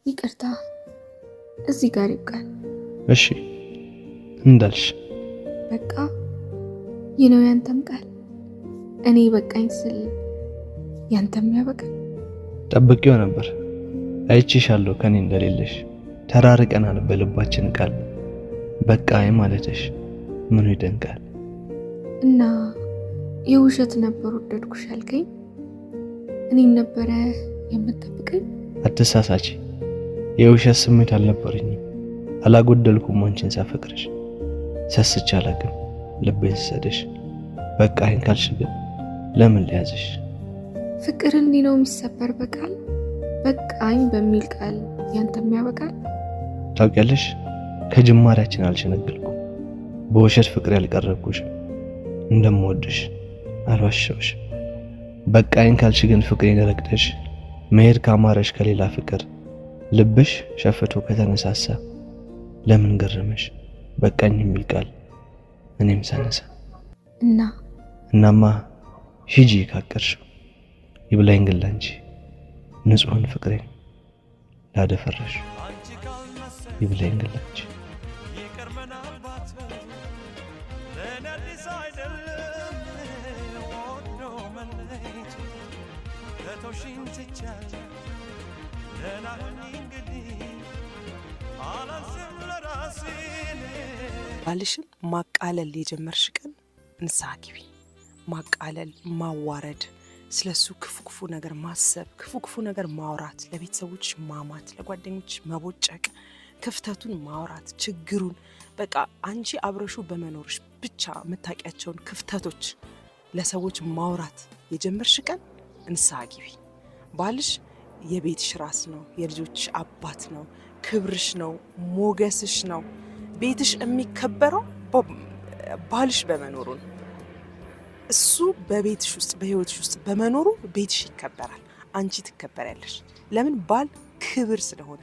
ይቅርታ እዚህ ጋር ይብቃል። እሺ እንዳልሽ በቃ ይነው ያንተም ቃል እኔ በቃኝ ስል ያንተም ያበቃል። ጠብቄው ነበር አይቼሻለሁ ከኔ እንደሌለሽ ተራርቀናል በልባችን ቃል በቃኝ ማለትሽ ምን ይደንቃል። እና የውሸት ነበር ወደድኩሽ ያልከኝ እኔን ነበረ የምትጠብቀኝ። አትሳሳቺ የውሸት ስሜት አልነበረኝም አላጎደልኩም አንቺን ሳፈቅርሽ ሰስቼ አላውቅም ልቤን ስሰድሽ በቃኝ ካልሽ ግን ለምን ሊያዝሽ። ፍቅር እንዲህ ነው የሚሰበር በቃል በቃኝ በሚል ቃል ያንተም ያበቃል። ታውቂያለሽ ከጅማሬያችን አልሸነገልኩም በውሸት ፍቅር ያልቀረብኩሽ እንደምወድሽ አልዋሸሁሽ። በቃኝ ካልሽ ግን ፍቅሬን ረግጠሽ መሄድ ካማረሽ ከሌላ ፍቅር ልብሽ ሸፍቶ ከተነሳሳ ለምን ገረመሽ በቃኝ የሚል ቃል እኔም ሳነሳ። እናማ ሂጂ ካቀርሽው ይብላኝ ግን ላንቺ ንጹህን ፍቅሬን ላደፈረሽ ይብላኝ ግን ላንቺ። ባልሽን ማቃለል የጀመርሽ ቀን ንስሐ ግቢ። ማቃለል፣ ማዋረድ፣ ስለሱ ክፉ ነገር ማሰብ፣ ክፉ ነገር ማውራት፣ ለቤተሰቦች ማማት፣ ለጓደኞች መቦጨቅ፣ ክፍተቱን ማውራት፣ ችግሩን በቃ አንቺ አብረሹ በመኖርሽ ብቻ የምታውቂያቸውን ክፍተቶች ለሰዎች ማውራት የጀመርሽ ቀን ንስሐ ግቢ። ባልሽ የቤትሽ ራስ ነው፣ የልጆችሽ አባት ነው፣ ክብርሽ ነው፣ ሞገስሽ ነው። ቤትሽ የሚከበረው ባልሽ በመኖሩ ነው። እሱ በቤትሽ ውስጥ በህይወትሽ ውስጥ በመኖሩ ቤትሽ ይከበራል፣ አንቺ ትከበሪያለሽ። ለምን? ባል ክብር ስለሆነ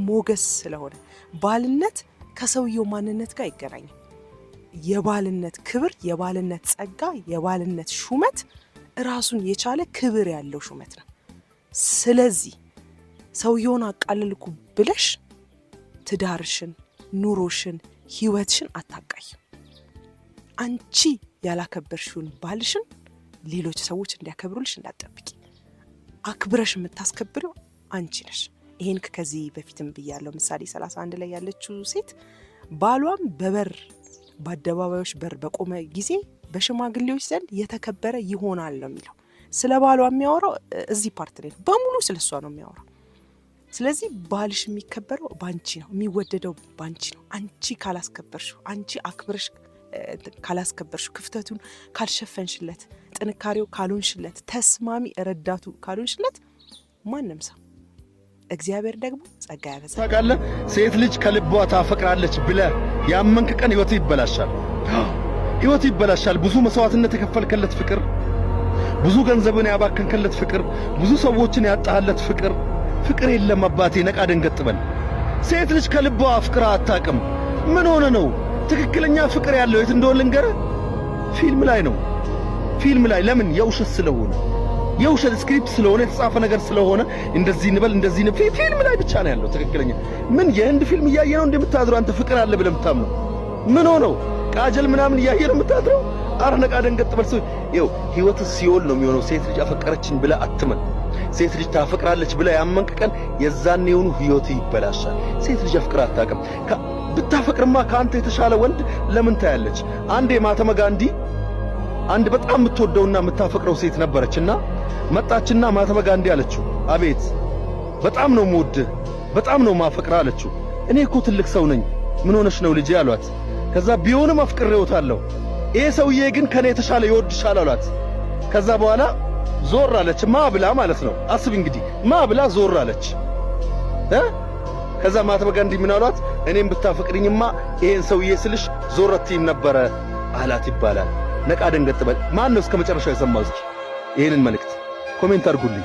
ሞገስ ስለሆነ። ባልነት ከሰውየው ማንነት ጋር አይገናኝም። የባልነት ክብር፣ የባልነት ጸጋ፣ የባልነት ሹመት ራሱን የቻለ ክብር ያለው ሹመት ነው። ስለዚህ ሰውየውን አቃልልኩ ብለሽ ትዳርሽን፣ ኑሮሽን፣ ህይወትሽን አታቃይ። አንቺ ያላከበርሽውን ባልሽን ሌሎች ሰዎች እንዲያከብሩልሽ እንዳትጠብቂ። አክብረሽ የምታስከብሪው አንቺ ነሽ። ይሄን ከዚህ በፊትም ብያለሁ። ምሳሌ 31 ላይ ያለችው ሴት ባሏም በበር በአደባባዮች በር በቆመ ጊዜ በሽማግሌዎች ዘንድ የተከበረ ይሆናል ነው የሚለው። ስለ ባሏ የሚያወራው እዚህ ፓርት ላይ በሙሉ ስለሷ ነው የሚያወራው። ስለዚህ ባልሽ የሚከበረው ባንቺ ነው፣ የሚወደደው ባንቺ ነው። አንቺ ካላስከበርሽው፣ አንቺ አክብረሽ ካላስከበርሽው፣ ክፍተቱን ካልሸፈንሽለት፣ ጥንካሬው ካልሆንሽለት፣ ተስማሚ ረዳቱ ካልሆንሽለት ማንም ሰው እግዚአብሔር ደግሞ ጸጋ ያበዛል። ታውቃለህ ሴት ልጅ ከልቧ ታፈቅራለች ብለህ ያመንክ ቀን ህይወት ይበላሻል። ህይወት ይበላሻል። ብዙ መስዋዕትነት የከፈልከለት ፍቅር፣ ብዙ ገንዘብን ያባከንከለት ፍቅር፣ ብዙ ሰዎችን ያጣህለት ፍቅር የለም አባቴ። ነቃ ደንገጥ በል። ሴት ልጅ ከልቧ አፍቅራ አታውቅም። ምን ሆነ ነው? ትክክለኛ ፍቅር ያለው የት እንደሆነ ልንገርህ፣ ፊልም ላይ ነው። ፊልም ላይ ለምን? የውሸት ስለሆነ፣ የውሸት ስክሪፕት ስለሆነ፣ የተጻፈ ነገር ስለሆነ እንደዚህ እንበል እንደዚህ ነው። ፊልም ላይ ብቻ ነው ያለው ትክክለኛ። ምን የህንድ ፊልም እያየህ ነው እንደምታድረው አንተ? ፍቅር አለ ብለህ የምታምነው ምን ሆነው? ቃጀል ምናምን እያየህ ነው የምታድረው? አረ ነቃ ደንገጥ በል። ይኸው ህይወት ሲኦል ነው የሚሆነው። ሴት ልጅ አፈቀረችኝ ብለህ አትመን። ሴት ልጅ ታፈቅራለች ብለህ ያመንክ ቀን የዛኔ የሆኑ ህይወት ይበላሻል። ሴት ልጅ አፍቅራ አታውቅም። ብታፈቅርማ ከአንተ የተሻለ ወንድ ለምን ታያለች? አንዴ ማህተመ ጋንዲ አንድ በጣም የምትወደውና የምታፈቅረው ሴት ነበረችና መጣችና ማህተመ ጋንዲ አለችው፣ አቤት በጣም ነው የምወድህ በጣም ነው ማፈቅራ አለችው። እኔ እኮ ትልቅ ሰው ነኝ፣ ምን ሆነሽ ነው ልጄ አሏት። ከዛ ቢሆንም አፍቅሬውታለሁ፣ ይሄ ሰውዬ ግን ከኔ የተሻለ ይወድሻል አሏት። ከዛ በኋላ ዞር አለች፣ ማብላ ማለት ነው። አስብ እንግዲህ ማብላ ዞር አለች። ከዛ ማህተመ ጋንዲ ምን አሏት? እኔም ብታፈቅሪኝማ ይሄን ሰውዬ ስልሽ ዞር አትይም ነበረ አላት ይባላል። ነቃ ደንገጥ በል። ማን ነው እስከ መጨረሻው የሰማው? እስኪ ይሄንን መልእክት ኮሜንት አድርጉልኝ።